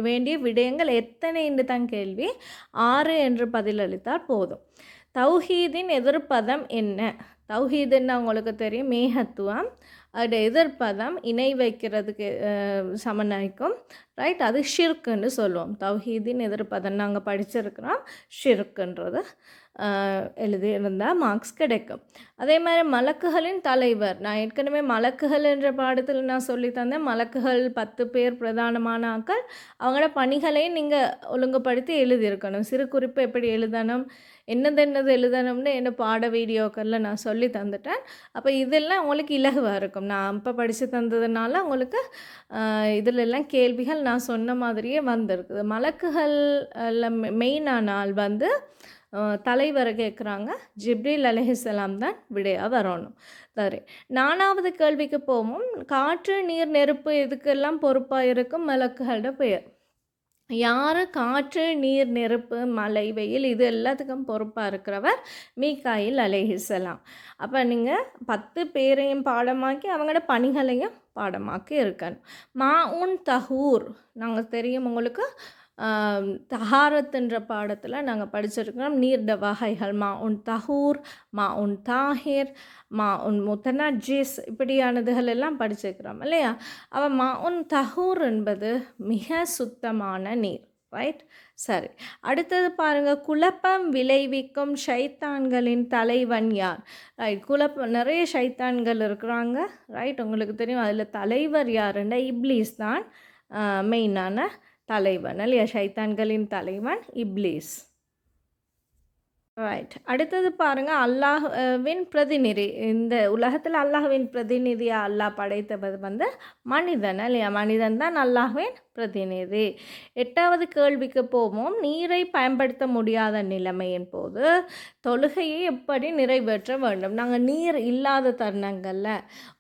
வேண்டிய விடயங்கள் எத்தனை என்று தான் கேள்வி. 6 என்று பதிலளித்தால் போதும். தௌஹீதின் எதிர்ப்பதம் என்ன? தௌஹீதுன்னு உங்களுக்கு தெரியும், மேகத்துவம். அதோட எதிர்ப்பதம் இணை வைக்கிறதுக்கு சமனாய்க்கும். ரைட், அது ஷிர்க்குன்னு சொல்லுவோம். தௌஹீதின் எதிர்ப்பதம் நாங்கள் படிச்சிருக்கிறோம். ஷிர்க்குன்றது எழுதியிருந்தால் மார்க்ஸ் கிடைக்கும். அதே மாதிரி மலக்குகளின் தலைவர், நான் ஏற்கனவே மலக்குகள் என்ற பாடத்தில் நான் சொல்லி தந்தேன். மலக்குகள் 10 பேர் பிரதானமான ஆக்கள். அவங்களோட பணிகளையும் நீங்கள் ஒழுங்குபடுத்தி எழுதியிருக்கணும். சிறு குறிப்பு எப்படி எழுதணும், என்னது எழுதணும்னு என்ன பாட வீடியோக்களில் நான் சொல்லி தந்துட்டேன். அப்போ இதெல்லாம் உங்களுக்கு இலகுவாக இருக்கும். நான் இப்போ படித்து தந்ததுனால உங்களுக்கு இதிலெல்லாம் கேள்விகள் நான் சொன்ன மாதிரியே வந்திருக்குது. மலக்குகளில் மெயினான ஆள் வந்து தலைவரை கேட்குறாங்க. ஜிப்ரீல் அலைஹிஸ்ஸலாம் தான் விடையாக வரணும். சரி, 4வது கேள்விக்கு போவோம். காற்று நீர் நெருப்பு இதுக்கெல்லாம் பொறுப்பாக இருக்கும் மலக்குகளோட பெயர். யார்? காற்று நீர் நெருப்பு மழை வெயில் இது எல்லாத்துக்கும் பொறுப்பாக இருக்கிறவர் மீகாயில் அலைஹிஸ்ஸலாம். அப்போ நீங்கள் 10 பேரையும் பாடமாக்கி அவங்களோட பணிகளையும் பாடமாக்கி இருக்கணும். மாஉன் தஹூர், நாங்கள் தெரியும் உங்களுக்கு, தஹாரத்துன்ற பாடத்தில் நாங்கள் படிச்சிருக்கிறோம். நீர்ட வகைகள் மாஉன் தஹூர், மாஉன் தாஹிர், மாஉன் முத்தனஜிஸ், இப்படியானதுகள் எல்லாம் படிச்சிருக்கிறோம் இல்லையா? அவள் மாஉன் தஹூர் என்பது மிக சுத்தமான நீர். ரைட், சரி. அடுத்தது பாருங்கள், குழப்பம் விளைவிக்கும் ஷைத்தான்களின் தலைவன் யார்? ரைட், நிறைய ஷைத்தான்கள் இருக்கிறாங்க. ரைட், உங்களுக்கு தெரியும். அதில் தலைவர் யாருன்னா இப்லீஸ் தான் மெயினான தலைவன் இல்லையா? ஷைத்தான்களின் தலைவன் இப்லீஸ். ரைட், அடுத்தது பாருங்கள், அல்லாஹ்வின் பிரதிநிதி. இந்த உலகத்தில் அல்லாஹ்வின் பிரதிநிதியாக அல்லாஹ் படைத்தது வந்து மனிதன் இல்லையா? மனிதன் தான் அல்லாஹ்வின் பிரதிநிதி. 8வது கேள்விக்கு போவோம். நீரை பயன்படுத்த முடியாத நிலைமையின் போது தொழுகையை எப்படி நிறைவேற்ற வேண்டும்? நாங்கள் நீர் இல்லாத தருணங்களில்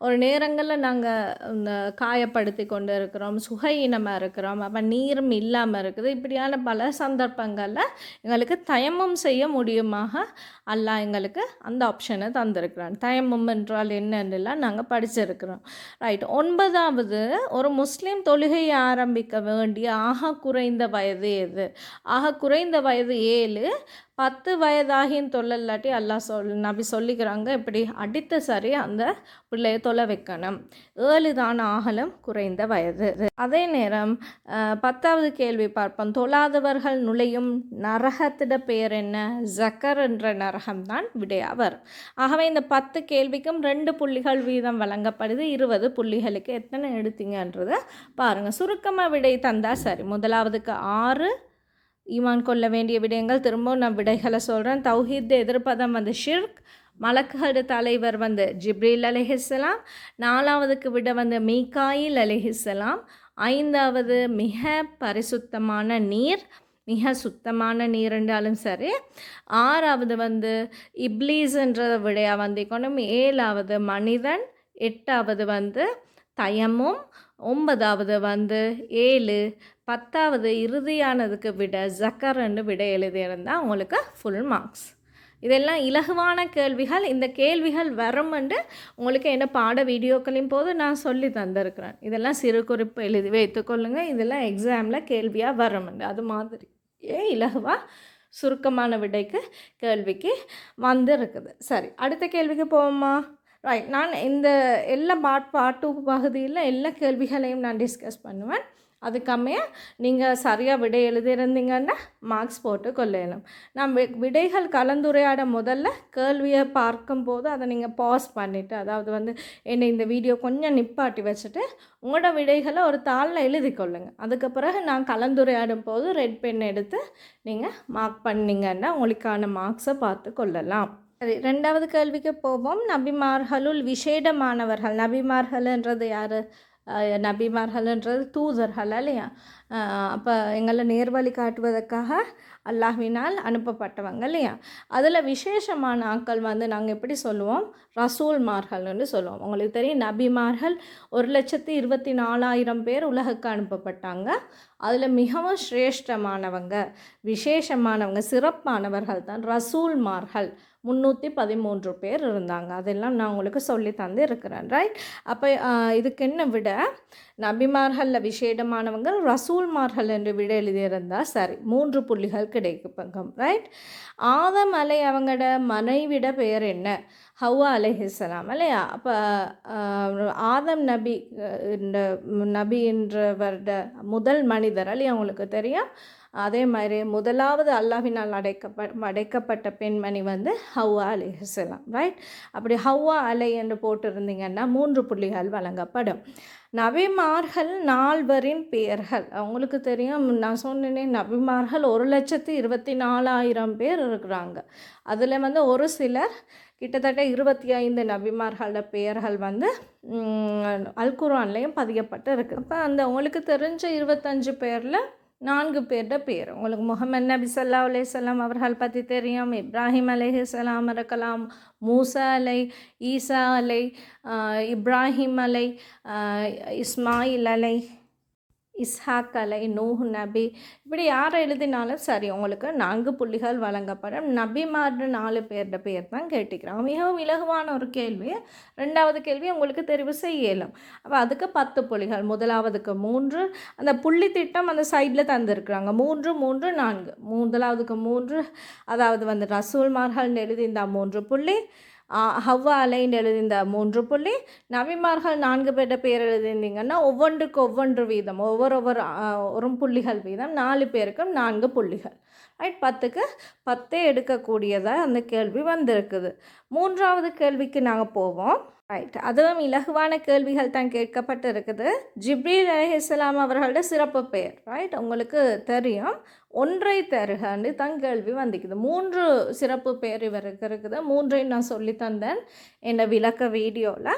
ஒரு நேரங்களில் நாங்கள் இந்த காயப்படுத்தி கொண்டு இருக்கிறோம், சுகையினமாக இருக்கிறோம், அப்போ நீரும் இல்லாமல் இருக்குது. இப்படியான பல சந்தர்ப்பங்களில் எங்களுக்கு தயமம் செய்ய முடியுமாக அல்லாஹ் எங்களுக்கு அந்த ஆப்ஷனை தந்திருக்கிறான். தயமம் என்றால் என்னென்னலாம் நாங்கள் படிச்சிருக்கிறோம். ரைட், 9வது, ஒரு முஸ்லீம் தொழுகையை ஆரம்பிக்க வேண்டிய ஆக குறைந்த வயது எது? ஆக குறைந்த வயது 7. 10 வயதாகின்னு தொல்லல்லாட்டி அல்லாஹ் நபி சொல்லிக்கிறாங்க, இப்படி அடித்த சரி அந்த பிள்ளையை தொலை வைக்கணும். 7 தான் ஆகலும் குறைந்த வயது. அதே நேரம் 10வது கேள்வி பார்ப்போம். தொழாதவர்கள் நுழையும் நரகத்திட பெயர் என்ன? ஜக்கர் என்ற நரகம்தான் விடையாவர். ஆகவே இந்த 10 கேள்விக்கும் 2 புள்ளிகள் வீதம் வழங்கப்படுது. 20 புள்ளிகளுக்கு எத்தனை எடுத்தீங்கன்றதை பாருங்கள். சுருக்கமாக விடை தந்தால் சரி. முதலாவதுக்கு 6 ஈமான் கொள்ள வேண்டிய விடயங்கள். திரும்பவும் நான் விடைகளை சொல்கிறேன். தௌஹீத் எதிர்ப்பதம் வந்து ஷிர்க், மலக்குகளோட தலைவர் வந்து ஜிப்ரீல் அலைஹிஸ்ஸலாம், 4வதுக்கு விட வந்து மீகாயில் அலைஹிஸ்ஸலாம், 5வது மிக பரிசுத்தமான நீர், மிக சுத்தமான நீர் என்றாலும் சரி, 6வது வந்து இப்லீஸ்ன்ற விடையாக வந்து கொண்டும், 7வது மனிதன், 8வது வந்து தயமும், 9வது வந்து 7, 10வது இறுதியானதுக்கு விட ஜக்கர்ன்னு விடை எழுதியிருந்தால் உங்களுக்கு ஃபுல் மார்க்ஸ். இதெல்லாம் இலகுவான கேள்விகள். இந்த கேள்விகள் வரும்னு உங்களுக்கு என்ன பாட வீடியோக்களின் போது நான் சொல்லி தந்திருக்கிறேன். இதெல்லாம் சிறு குறிப்பு எழுதி வைத்துக்கொள்ளுங்கள். இதெல்லாம் எக்ஸாமில் கேள்வியாக வரும்னு. அது மாதிரியே இலகுவாக சுருக்கமான விடைக்கு கேள்விக்கு வந்திருக்குது. சரி, அடுத்த கேள்விக்கு போவோமா? ரைட், நான் இந்த எல்லா பாட்டு பகுதியில் எல்லா கேள்விகளையும் நான் டிஸ்கஸ் பண்ணுவேன். அதுக்கம்மைய நீங்கள் சரியாக விடை எழுதியிருந்தீங்கன்னா மார்க்ஸ் போட்டு கொள்ளலாம். நான் விடைகள் கலந்துரையாட முதல்ல கேள்வியை பார்க்கும்போது அதை நீங்கள் பாஸ் பண்ணிவிட்டு, அதாவது வந்து என்னை இந்த வீடியோ கொஞ்சம் நிப்பாட்டி வச்சுட்டு உங்களோட விடைகளை ஒரு தாளில் எழுதி கொள்ளுங்கள். அதுக்கு பிறகு நான் கலந்துரையாடும் போது ரெட் பென் எடுத்து நீங்கள் மார்க் பண்ணிங்கன்னா உங்களுக்கான மார்க்ஸை பார்த்து கொள்ளலாம். சரி, 2வது கேள்விக்கு போவோம். நபிமார்களுள் விசேடமானவர்கள். நபிமார்கள்ன்றது யார்? நபிமார்கள்ன்றது தூதர்கள் இல்லையா? அப்போ எங்களை நேர்வழி காட்டுவதற்காக அல்லாஹ்வினால் அனுப்பப்பட்டவங்க இல்லையா? அதில் விசேஷமான ஆட்கள் வந்து நாங்கள் எப்படி சொல்லுவோம்? ரசூல்மார்கள்னு சொல்லுவோம். உங்களுக்கு தெரியும், நபிமார்கள் 1,24,000 பேர் உலகுக்கு அனுப்பப்பட்டாங்க. அதில் மிகவும் சிரேஷ்டமானவங்க, விசேஷமானவங்க, சிறப்பானவர்கள் தான் ரசூல்மார்கள். 313 பேர் இருந்தாங்க. அதெல்லாம் நான் உங்களுக்கு சொல்லி தந்து இருக்கிறேன். ரைட், அப்போ இதுக்கு என்ன விட? நபிமார்களில் விசேடமானவங்க ரசூல்மார்கள் என்று விட எழுதியிருந்தால் சரி, 3 புள்ளிகள் கிடைக்கும். ரைட், ஆதம் அலை அவங்களோட மனைவிட பெயர் என்ன? ஹவ்வா அலைஹிஸ்ஸலாம் இல்லையா? அப்போ ஆதம் நபி என்றவரோட முதல் மனிதர் இல்லையா? உங்களுக்கு தெரியும். அதே மாதிரி முதலாவது அல்லாஹ்வினால் அடைக்கப்பட்ட பெண்மணி வந்து ஹவ்வா அலைஹிஸ்ஸலாம். ரைட், அப்படி ஹவ்வா அலை என்று போட்டிருந்தீங்கன்னா 3 புள்ளிகள் வழங்கப்படும். நபிமார்கள் 4 பெயர்கள். அவங்களுக்கு தெரியும், நான் சொன்னேனே, நபிமார்கள் 1,24,000 பேர் இருக்கிறாங்க. அதில் வந்து ஒரு சிலர் கிட்டத்தட்ட 25 நபிமார்களோட பெயர்கள் வந்து அல்குர்ஆன்லேயும் பதியப்பட்டு இருக்குது. அப்போ அந்த உங்களுக்கு தெரிஞ்ச 25 பேரில் 4 பேர்ட பேர் உங்களுக்கு முஹம்மது நபி ஸல்லல்லாஹு அலைஹி வஸல்லம் அவர்கள் பற்றி தெரியும். இப்ராஹிம் அலைஹிஸ்ஸலாம் இருக்கலாம், மூசா அலை, ஈசா அலை, இப்ராஹிம் அலை, இஸ்மாயில் அலை, இஸ்ஹாக் அலை, நூஹ் நபி, இப்படி யாரை எழுதினாலும் சரி உங்களுக்கு 4 புள்ளிகள் வழங்கப்படும். நபிமார்னு 4 பேர்ட பேர் தான் கேட்டுக்கிறாங்க. மிகவும் இலகுவான ஒரு கேள்வி. 2வது கேள்வி உங்களுக்கு தெரிவு செய்யலாம். அப்போ அதுக்கு 10 புள்ளிகள். முதலாவதுக்கு 3, அந்த புள்ளி திட்டம் அந்த சைடில் தந்துருக்குறாங்க. 3, 3, 4. முதலாவதுக்கு 3, அதாவது வந்து ரசூல்மார்கள் எழுதியிருந்தால் 3 புள்ளி, ஹவ்வா அலைன்னு எழுதியிருந்த 3 புள்ளி, நபிமார்கள் 4 பேர்ட பேர் எழுதியிருந்தீங்கன்னா ஒவ்வொன்றுக்கு ஒவ்வொன்று வீதம், ஒரு புள்ளிகள் வீதம், 4 பேருக்கும் 4 புள்ளிகள். ரைட், 10க்கு 10 எடுக்கக்கூடியதாக அந்த கேள்வி வந்திருக்குது. 3வது கேள்விக்கு நாங்கள் போவோம். ரைட், அதுவும் இலகுவான கேள்விகள் தான் கேட்கப்பட்டு இருக்குது. ஜிப்ரீல் அலைஹிஸ்ஸலாம் அவர்களோட சிறப்பு பெயர். ரைட், உங்களுக்கு தெரியும், ஒன்றை தருகன்னு தான் கேள்வி வந்திக்குது. 3 சிறப்பு பெயர் இவருக்கு இருக்குது. 3ஐயும் நான் சொல்லி தந்தேன் என்னோட விளக்க வீடியோவில்.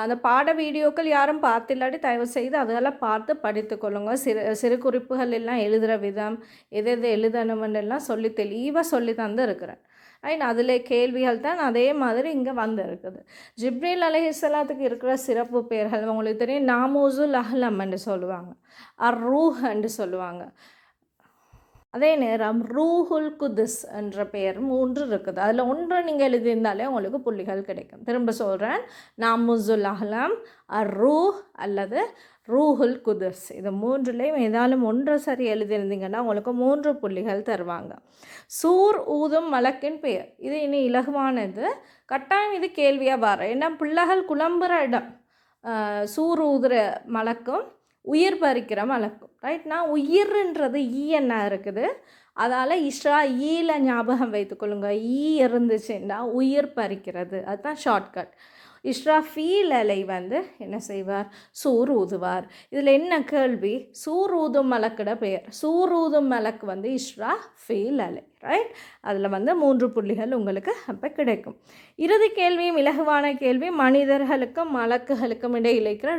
அந்த பாட வீடியோக்கள் யாரும் பார்த்தில்லாட்டி தயவு செய்து அதெல்லாம் பார்த்து படித்து கொள்ளுங்க. சிறு குறிப்புகள் எல்லாம் எழுதுகிற விதம், எது எழுதணுமென்னு எல்லாம் சொல்லி தெளிவாக சொல்லி தந்து இருக்கிறேன். ரைட், அதில் கேள்விகள் தான் அதே மாதிரி இங்கே வந்திருக்குது. ஜிப்ரீல் அலைஹிஸ்ஸலாத்துக்கு இருக்கிற சிறப்பு பெயர்கள் உங்களுக்கு தெரியும். நாமூசுல் அஹ்லம் என்று சொல்லுவாங்க, ரூஹ் என்று சொல்லுவாங்க. அதே நேரம் ரூஹுல் குதுஸ் என்ற பெயர் 3 இருக்குது. அதில் ஒன்று நீங்கள் எழுதியிருந்தாலே உங்களுக்கு புள்ளிகள் கிடைக்கும். திரும்ப சொல்கிறேன், நாமூசுல் அஹ்லம், ரூஹ் அல்லது ரூஹுல் குதுஸ். இது 3லேயும் ஏதாலும் ஒன்று சரி எழுதியிருந்தீங்கன்னா உங்களுக்கு 3 புள்ளிகள் தருவாங்க. சூர் ஊதும் மலக்கின் பெயர். இது இனி இலகுவானது, கட்டாயம் இது கேள்வியாக வர. ஏன்னா பிள்ளைகள் குழம்புற இடம். சூர் ஊதுற மலக்கும் உயிர் பறிக்கிற மலக்கும். ரைட், நான் உயிர்ன்றது என்ன இருக்குது, அதால் இஸ்ரா ஈல ஞாபகம் வைத்துக்கொள்ளுங்க. இருந்துச்சுன்னா உயிர் பறிக்கிறது, அதுதான் ஷார்ட்கட். இஸ்ராஃபீல் அலை வந்து என்ன செய்வார்? சூர் ஊதுவார். இதில் என்ன கேள்வி? சூர் ஊதும் மலக்கிட பெயர். சூர் ஊதும் மலக்கு வந்து இஸ்ராஃபீல் அலை. ரைட், அதில் வந்து 3 புள்ளிகள் உங்களுக்கு அப்போ கிடைக்கும். இறுதி கேள்வியும் இலகுவான கேள்வி. மனிதர்களுக்கும் மலக்குகளுக்கும் இடையில் இருக்கிற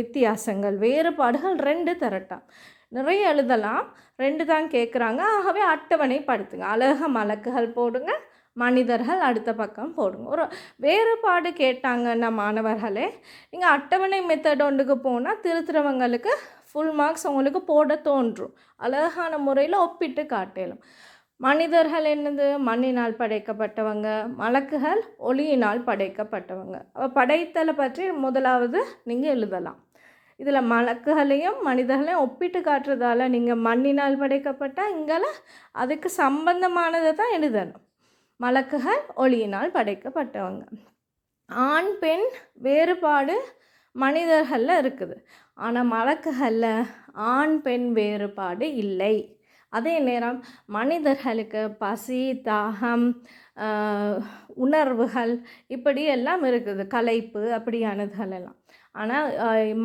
வித்தியாசங்கள், வேறுபாடுகள் 2 தரட்டாம். நிறைய எழுதலாம், 2 தான் கேட்குறாங்க. ஆகவே அட்டவணைப்படுத்துங்க. அழக மலக்குகள் போடுங்க, மனிதர்கள் அடுத்த பக்கம் போடுங்க. ஒரு வேறுபாடு கேட்டாங்கன்னா மாணவர்களே, நீங்கள் அட்டவணை மெத்தட் ஒன்றுக்கு போனால் திருத்துறவங்களுக்கு ஃபுல் மார்க்ஸ் உங்களுக்கு போட தோன்றும். அழகான முறையில் ஒப்பிட்டு காட்டலும். மனிதர்கள் என்னது? மண்ணினால் படைக்கப்பட்டவங்க. மலக்குகள் ஒளியினால் படைக்கப்பட்டவங்க. படைத்தலை பற்றி முதலாவது நீங்கள் எழுதலாம். இதில் மலக்குகளையும் மனிதர்களையும் ஒப்பிட்டு காட்டுறதால நீங்கள் மண்ணினால் படைக்கப்பட்டால் இங்கே அதுக்கு சம்பந்தமானதை தான் எழுதணும். மலக்குகள் ஒளியினால் படைக்கப்பட்டவங்க. ஆண் பெண் வேறுபாடு மனிதர்களில் இருக்குது, ஆனால் மலக்குகளில் ஆண் பெண் வேறுபாடு இல்லை. அதே நேரம் மனிதர்களுக்கு பசி, தாகம், உணர்வுகள் இப்படி எல்லாம் இருக்குது, களைப்பு அப்படியானதுகள் எல்லாம். ஆனால்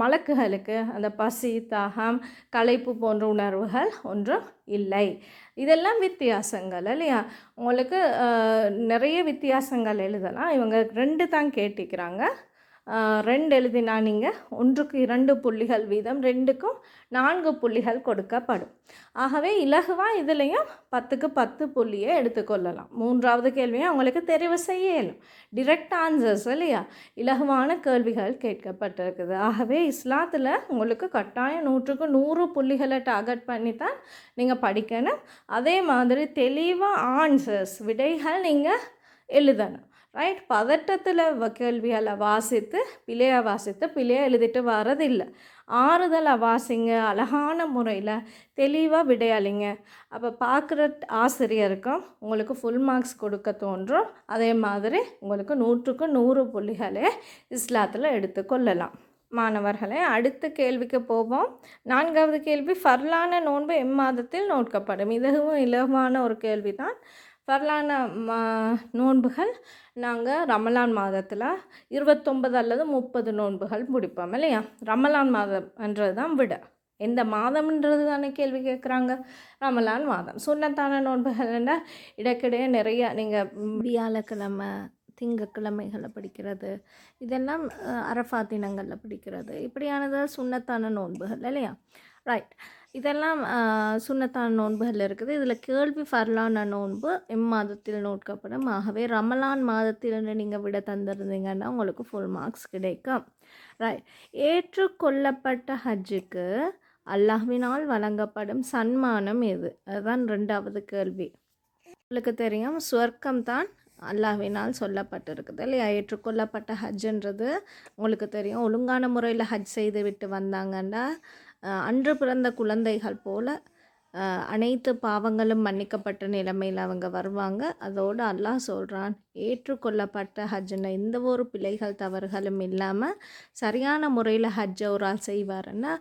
மலக்குகளுக்கு அந்த பசி, தாகம், களைப்பு போன்ற உணர்வுகள் ஒன்றும் இல்லை. இதெல்லாம் வித்தியாசங்கள் இல்லையா? உங்களுக்கு நிறைய வித்தியாசங்கள் எழுதலாம். இவங்க 2 தான் கேட்டிக்கிறாங்க. 2 எழுதினா நீங்கள் 1க்கு 2 புள்ளிகள் வீதம், 2க்கும் 4 புள்ளிகள் கொடுக்கப்படும். ஆகவே இலகுவாக இதுலேயும் 10க்கு 10 புள்ளியை எடுத்துக்கொள்ளலாம். 3வது கேள்வியை உங்களுக்கு தெரிவு செய்யலாம். டிரெக்ட் ஆன்சர்ஸ் இல்லையா? இலகுவான கேள்விகள் கேட்கப்பட்டிருக்குது. ஆகவே இஸ்லாத்தில் உங்களுக்கு கட்டாயம் 100க்கு 100 புள்ளிகளை டார்கெட் பண்ணி தான் நீங்கள் படிக்கணும். அதே மாதிரி தெளிவாக ஆன்சர்ஸ் விடைகள் நீங்கள் எழுதணும். ரைட், பதட்டத்தில் கேள்விகளை வாசித்து பிள்ளையாக எழுதிட்டு வரதில்லை. ஆறுதலாக வாசிங்க, அழகான முறையில் தெளிவாக விடையளிங்க. அப்போ பார்க்குற ஆசிரியருக்கும் உங்களுக்கு ஃபுல் மார்க்ஸ் கொடுக்க தோன்றும். அதே மாதிரி உங்களுக்கு 100க்கு 100 புள்ளிகளே இஸ்லாத்தில் எடுத்துக்கொள்ளலாம். மாணவர்களே, அடுத்த கேள்விக்கு போவோம். 4வது கேள்வி, ஃபர்லான நோன்பு எம்மாதத்தில் நோட்கப்படும்? இதுவும் இலகுவான ஒரு கேள்வி தான். ஃபர்லான நோன்புகள் நாங்கள் ரமலான் மாதத்தில் 29 அல்லது 30 நோன்புகள் முடிப்போம் இல்லையா? ரமலான் மாதம்ன்றது தான் விட. எந்த மாதம்ன்றது தானே கேள்வி கேட்குறாங்க. ரமலான் மாதம். சுன்னத்தான நோன்புகள்னா இடைக்கிடையே நிறைய நீங்கள் வியாழக்கிழமை, திங்கக்கிழமைகளை படிக்கிறது, இதெல்லாம் அரஃபா தினங்களில் படிக்கிறது, இப்படியானது சுன்னத்தான நோன்புகள் இல்லையா? ரைட், இதெல்லாம் சுன்னத்தான நோன்புகள் இருக்குது. இதில் கேள்வி ஃபர்லான நோன்பு எம்மாதத்தில் நோட்கப்படும். ஆகவே ரமலான் மாதத்தில் நீங்கள் விட தந்திருந்தீங்கன்னா உங்களுக்கு ஃபுல் மார்க்ஸ் கிடைக்கும். ரைட், ஏற்றுக்கொள்ளப்பட்ட ஹஜ்ஜுக்கு அல்லாஹ்வினால் வழங்கப்படும் சன்மானம் எது? அதுதான் 2வது கேள்வி. உங்களுக்கு தெரியும், சுவர்க்கம் தான் அல்லாஹ்வினால் சொல்லப்பட்டிருக்குது இல்லையா? ஏற்றுக்கொள்ளப்பட்ட ஹஜ்ஜுன்றது உங்களுக்கு தெரியும். ஒழுங்கான முறையில் ஹஜ் செய்து விட்டு வந்தாங்கன்னா அன்று பிறந்த குழந்தைகள் போல் அனைத்து பாவங்களும் மன்னிக்கப்பட்ட நிலைமையில் அவங்க வருவாங்க. அதோடு அல்லாஹ் சொல்கிறான், ஏற்றுக்கொள்ளப்பட்ட ஹஜ்ஜில் எந்த ஒரு பிழைகள் தவறுகளும் இல்லாமல் சரியான முறையில் ஹஜ்ஜை ஒரு ஆள் செய்வாருன்னா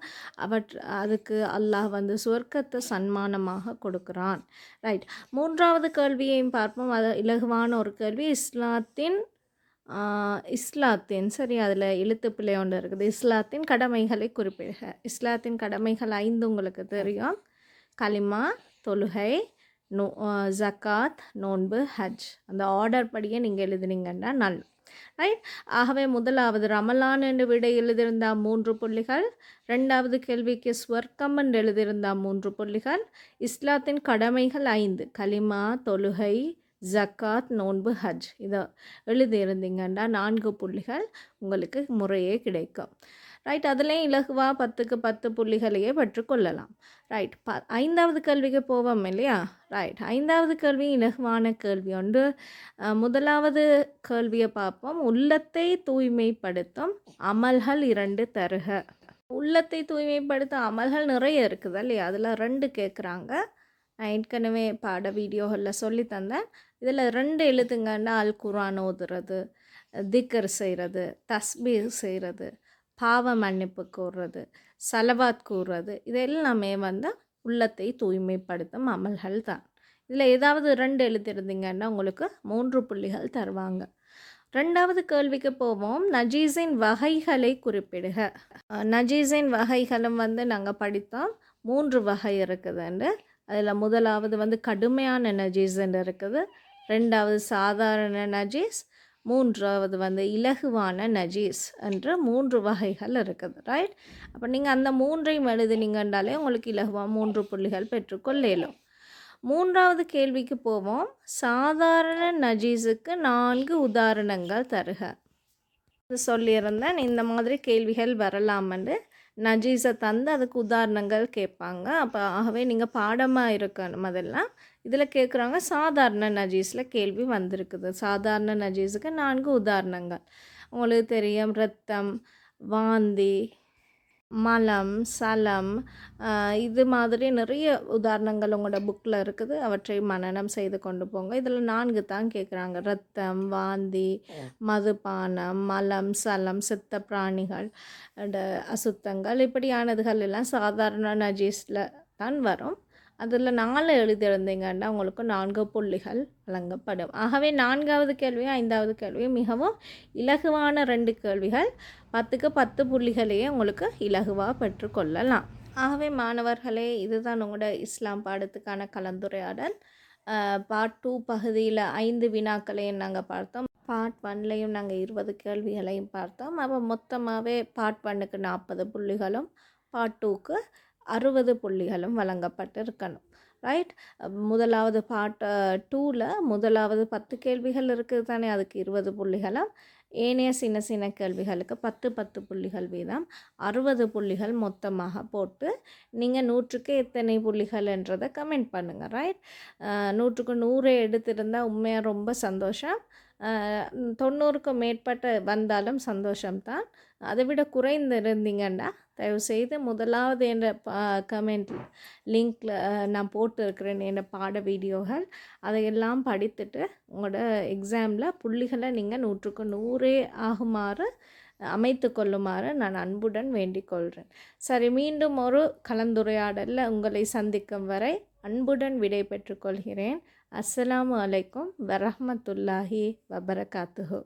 அதுக்கு அல்லாஹ் வந்து சுவர்க்கத்தை சன்மானமாக கொடுக்குறான். ரைட், 3வது கேள்வியையும் பார்ப்போம். அது இலகுவான ஒரு கேள்வி. இஸ்லாத்தின் சரி, அதில் எழுத்துப்பிழை ஒன்று இருக்குது. இஸ்லாத்தின் கடமைகளை குறிப்பிடுக. இஸ்லாத்தின் கடமைகள் 5 உங்களுக்கு தெரியும். கலிமா, தொழுகை, ஜக்காத், நோன்பு, ஹஜ். அந்த ஆர்டர் படியே நீங்கள் எழுதுனீங்கன்னா நல். ரைட், ஆகவே முதலாவது ரமலான் என்று விட எழுதியிருந்தால் 3 புள்ளிகள். 2வது கேள்விக்கு ஸ்வர்க்கம் என்று எழுதியிருந்தால் 3 புள்ளிகள். இஸ்லாத்தின் கடமைகள் 5, கலிமா, தொழுகை, ஜக்காத், நோன்பு, ஹஜ். இதை எழுதியிருந்தீங்கன்னா 4 புள்ளிகள் உங்களுக்கு முறையே கிடைக்கும். ரைட், அதுலேயும் இலகுவாக 10க்கு 10 புள்ளிகளையே பெற்றுக்கொள்ளலாம். ரைட், 5வது கேள்விக்கு போவோம் இல்லையா? ரைட், 5வது கேள்வி இலகுவான கேள்வி ஒன்று. முதலாவது கேள்வியை பார்ப்போம். உள்ளத்தை தூய்மைப்படுத்தும் அமல்கள் 2 தருக. உள்ளத்தை தூய்மைப்படுத்தும் அமல்கள் நிறைய இருக்குது இல்லையா? அதில் 2 கேட்குறாங்க. நான் ஏற்கனவே பாட வீடியோகளில் சொல்லி தந்தேன். இதில் 2 எழுதுங்கன்னா அல் குர்ஆன் ஓதுறது, திக்ர் செய்கிறது, தஸ்பீர் செய்கிறது, பாவ மன்னிப்பு கூறுறது, சலவாத் கூறுறது, இது எல்லாமே வந்து உள்ளத்தை தூய்மைப்படுத்தும் அமல்கள் தான். இதில் ஏதாவது 2 எழுதிருந்தீங்கன்னா உங்களுக்கு 3 புள்ளிகள் தருவாங்க. 2வது கேள்விக்கு போவோம். நஜீஸின் வகைகளை குறிப்பிடுக. நஜீஸின் வகைகளும் நாங்கள் படித்தோம். 3 வகை இருக்குதுண்டு. அதில் முதலாவது கடுமையான நஜீஸ்ன்னு இருக்குது. 2வது சாதாரண நஜீஸ், 3வது இலகுவான நஜீஸ் என்று 3 வகைகள் இருக்குது. ரைட். அப்போ நீங்கள் அந்த 3ஐயும் எழுதினீங்கன்றாலே உங்களுக்கு இலகுவாக 3 புள்ளிகள் பெற்றுக்கொள்ளலும். 3வது கேள்விக்கு போவோம். சாதாரண நஜீஸுக்கு 4 உதாரணங்கள் தருக. சொல்லியிருந்தேன் இந்த மாதிரி கேள்விகள் வரலாமென்று. நஜீஸை தந்து அதுக்கு உதாரணங்கள் கேட்பாங்க. அப்போ ஆகவே நீங்கள் பாடமாக இருக்கணும். அதெல்லாம் இதில் கேட்குறாங்க. சாதாரண நஜீஸில் கேள்வி வந்திருக்குது. சாதாரண நஜீஸுக்கு 4 உதாரணங்கள். உங்களுக்கு தெரியும், இரத்தம், வாந்தி, மலம், சலம், இது மாதிரி நிறைய உதாரணங்கள் உங்களோட புக்கில் இருக்குது. அவற்றை மனனம் செய்து கொண்டு போங்க. இதில் 4 தான் கேட்குறாங்க. இரத்தம், வாந்தி, மதுபானம், மலம், சலம், செத்த பிராணிகள், அசுத்தங்கள், இப்படியானதுகள் எல்லாம் சாதாரண நஜீஸில் தான் வரும். அதில் 4 எழுதியிருந்தீங்கன்னா உங்களுக்கு 4 புள்ளிகள் வழங்கப்படும். ஆகவே 4வது கேள்வியும் 5வது கேள்வியும் மிகவும் இலகுவான 2 கேள்விகள். 10க்கு 10 புள்ளிகளையே உங்களுக்கு இலகுவாக பெற்றுக்கொள்ளலாம். ஆகவே மாணவர்களே, இதுதான் உங்களோட இஸ்லாம் பாடத்துக்கான கலந்துரையாடல். பார்ட் 2 பகுதியில் 5 வினாக்களையும் நாங்கள் பார்த்தோம். பார்ட் 1லையும் நாங்கள் 20 கேள்விகளையும் பார்த்தோம். அப்போ மொத்தமாகவே பார்ட் 1க்கு 40 புள்ளிகளும் பார்ட் 2க்கு 60 புள்ளிகளும் வழங்கப்பட்டு இருக்கணும். ரைட். முதலாவது பார்ட் 2ல் முதலாவது 10 கேள்விகள் இருக்குது தானே, அதுக்கு 20 புள்ளிகளும், ஏனைய சின்ன சின்ன கேள்விகளுக்கு 10 புள்ளிகள் வீதம் 60 புள்ளிகள் மொத்தமாக போட்டு நீங்கள் 100க்கு எத்தனை புள்ளிகள் என்றதை கமெண்ட் பண்ணுங்கள். ரைட். 100க்கு 100 எடுத்திருந்தால் உண்மையாக ரொம்ப சந்தோஷம். 90க்கு மேற்பட்ட வந்தாலும் சந்தோஷம்தான். அதை விட குறைந்து இருந்தீங்கன்னா தயவுசெய்து முதலாவது என்ற கமெண்ட் லிங்க்கில் நான் போட்டிருக்கிறேன் என்ற பாட வீடியோகள், அதையெல்லாம் படித்துட்டு உங்களோட எக்ஸாமில் புள்ளிகளை நீங்கள் 100க்கு 100 ஆகுமாறு அமைத்து கொள்ளுமாறு நான் அன்புடன் வேண்டிக் கொள்கிறேன். சரி, மீண்டும் ஒரு கலந்துரையாடலில் உங்களை சந்திக்கும் வரை அன்புடன் விடை பெற்றுக்கொள்கிறேன். அஸ்ஸலாமு அலைக்கும் வரஹ்மத்துல்லாஹி வபரகாத்துஹு.